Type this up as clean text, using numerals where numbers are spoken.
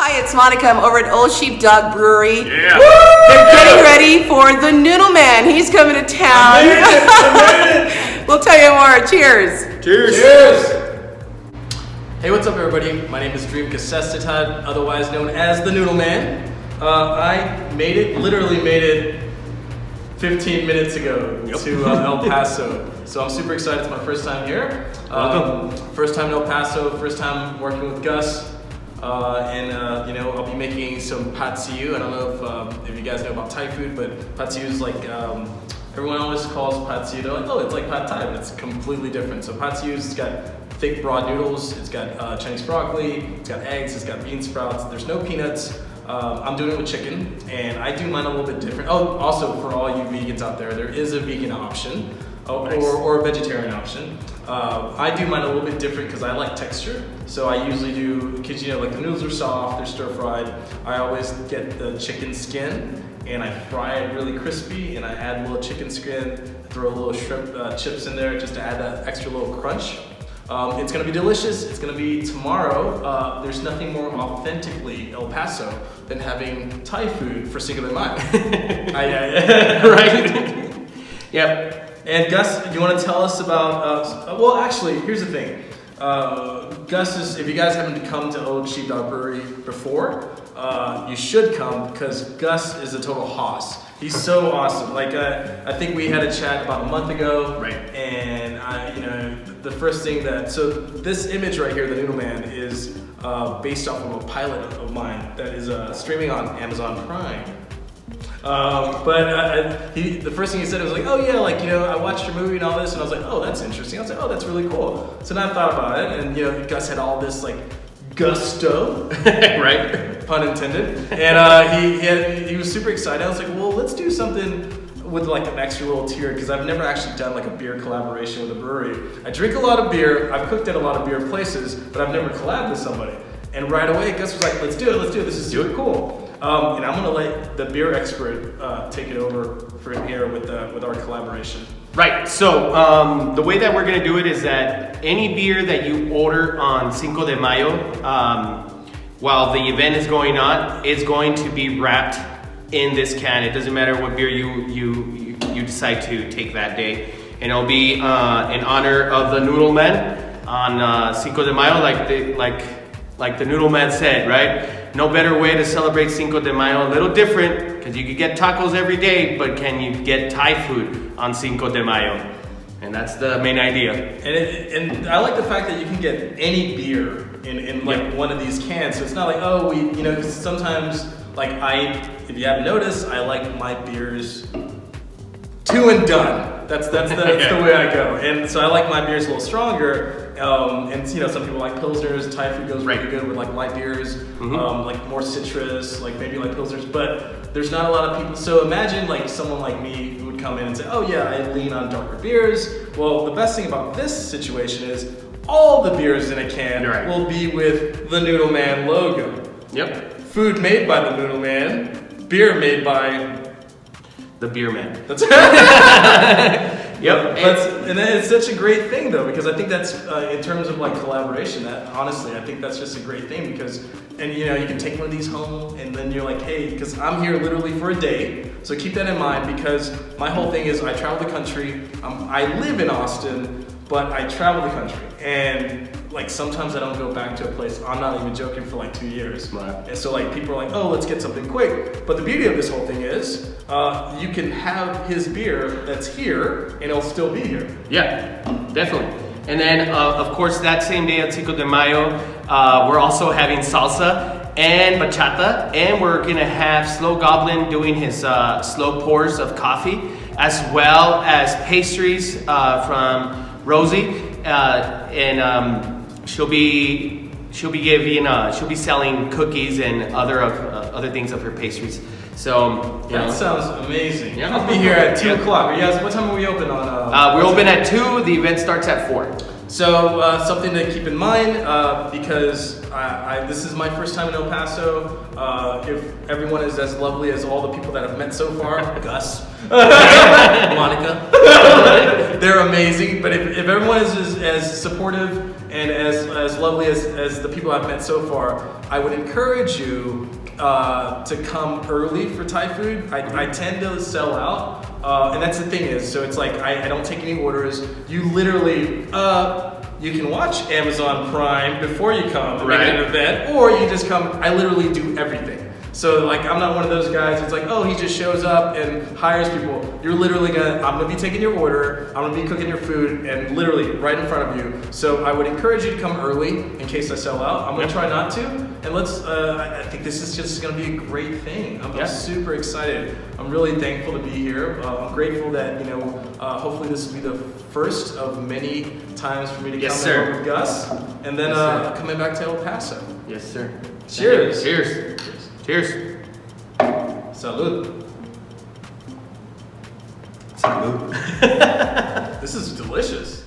Hi, it's Monica. I'm over at Old Sheepdog Brewery. Yeah. They're getting ready for the Noodle Man. He's coming to town. We'll tell you more. Cheers. Cheers. Cheers! Hey, what's up, everybody? My name is Dream Kasestitad, otherwise known as the Noodle Man. I literally made it 15 minutes ago to El Paso. So I'm super excited. It's my first time here. Welcome. First time in El Paso, first time working with Gus. I'll be making some pad see ew. I don't know if you guys know about Thai food, but pad see ew is like, everyone always calls pad see ew. They're like, oh, it's like pad Thai, but it's completely different. So pad see ew, it's got thick, broad noodles. It's got Chinese broccoli. It's got eggs. It's got bean sprouts. There's no peanuts. I'm doing it with chicken, and I do mine a little bit different. Oh, also for all you vegans out there is a vegan option. Nice. Or a vegetarian option. I do mine a little bit different because I like texture. So I usually do, because like the noodles are soft, they're stir fried. I always get the chicken skin and I fry it really crispy, and I add a little chicken skin, throw a little shrimp chips in there just to add that extra little crunch. It's gonna be delicious. It's gonna be tomorrow. There's nothing more authentically El Paso than having Thai food for Cinco De Mayo. Right? Yep. And Gus, you want to tell us about? Well, actually, here's the thing. Gus is. If you guys haven't come to Old Sheepdog Brewery before, you should come because Gus is a total hoss. He's so awesome. Like I think we had a chat about a month ago, right? And the first thing so this image right here, the Noodle Man, is based off of a pilot of mine that is streaming on Amazon Prime. The first thing he said was like, oh yeah, I watched your movie and all this, and I was like, oh, that's interesting. I was like, oh, that's really cool. So then I thought about it, and Gus had all this gusto, right? Pun intended. And he was super excited. I was like, well, let's do something with an extra little tier, because I've never actually done a beer collaboration with a brewery. I drink a lot of beer. I've cooked at a lot of beer places, but I've never collabed with somebody. And right away, Gus was like, let's do it. This is super cool. And I'm gonna let the beer expert take it over from here with our collaboration. Right, so the way that we're gonna do it is that any beer that you order on Cinco de Mayo, while the event is going on, it's going to be wrapped in this can. It doesn't matter what beer you decide to take that day. And it'll be in honor of the Noodle Man on Cinco de Mayo, like the Noodle Man said, right? No better way to celebrate Cinco de Mayo. A little different, because you could get tacos every day, but can you get Thai food on Cinco de Mayo? And that's the main idea. And I like the fact that you can get any beer in one of these cans. So it's not like, oh, because sometimes, if you haven't noticed, I like my beers two and done. That's the way I go. And so I like my beers a little stronger. And some people like pilsners. Thai food goes really good with light beers, more citrus, maybe pilsners. But there's not a lot of people. So imagine someone like me who would come in and say, "Oh yeah, I lean on darker beers." Well, the best thing about this situation is all the beers in a can will be with the Noodle Man logo. Yep. Food made by the Noodle Man, beer made by the Beer Man. That's Yep, and it's such a great thing though, because I think that's in terms of collaboration. That honestly, I think that's just a great thing because, you can take one of these home, and then you're like, hey, because I'm here literally for a day, so keep that in mind. Because my whole thing is I travel the country. I live in Austin, but I travel the country, and sometimes I don't go back to a place. I'm not even joking, for 2 years. Right. And so people are like, oh, let's get something quick. But the beauty of this whole thing is you can have his beer that's here, and it'll still be here. Yeah, definitely. And then, of course, that same day at Cinco de Mayo, we're also having salsa and bachata, and we're gonna have Slow Goblin doing his slow pours of coffee, as well as pastries from Rosie, and she'll be selling cookies and other things of her pastries. So that sounds amazing. Yeah. I'll be here at 2 o'clock. Yes. What time are we open on? We're open at 2. The event starts at 4. So something to keep in mind, because this is my first time in El Paso. If everyone is as lovely as all the people that I've met so far, Gus, Monica, they're amazing. But if everyone is as supportive And as lovely as the people I've met so far, I would encourage you to come early for Thai food. I tend to sell out, and that's the thing is, so it's like I don't take any orders. You literally, you can watch Amazon Prime before you come to make an event, or you just come. I literally do everything. So like I'm not one of those guys. It's like, oh, he just shows up and hires people. You're literally I'm gonna be taking your order. I'm gonna be cooking your food, and literally right in front of you. So I would encourage you to come early in case I sell out. I'm gonna try not to, and let's. I think this is just gonna be a great thing. I'm super excited. I'm really thankful to be here. I'm grateful that hopefully this will be the first of many times for me to come and work with Gus, and then coming back to El Paso. Yes, sir. Cheers. Cheers. Cheers. Salud. Salud. This is delicious.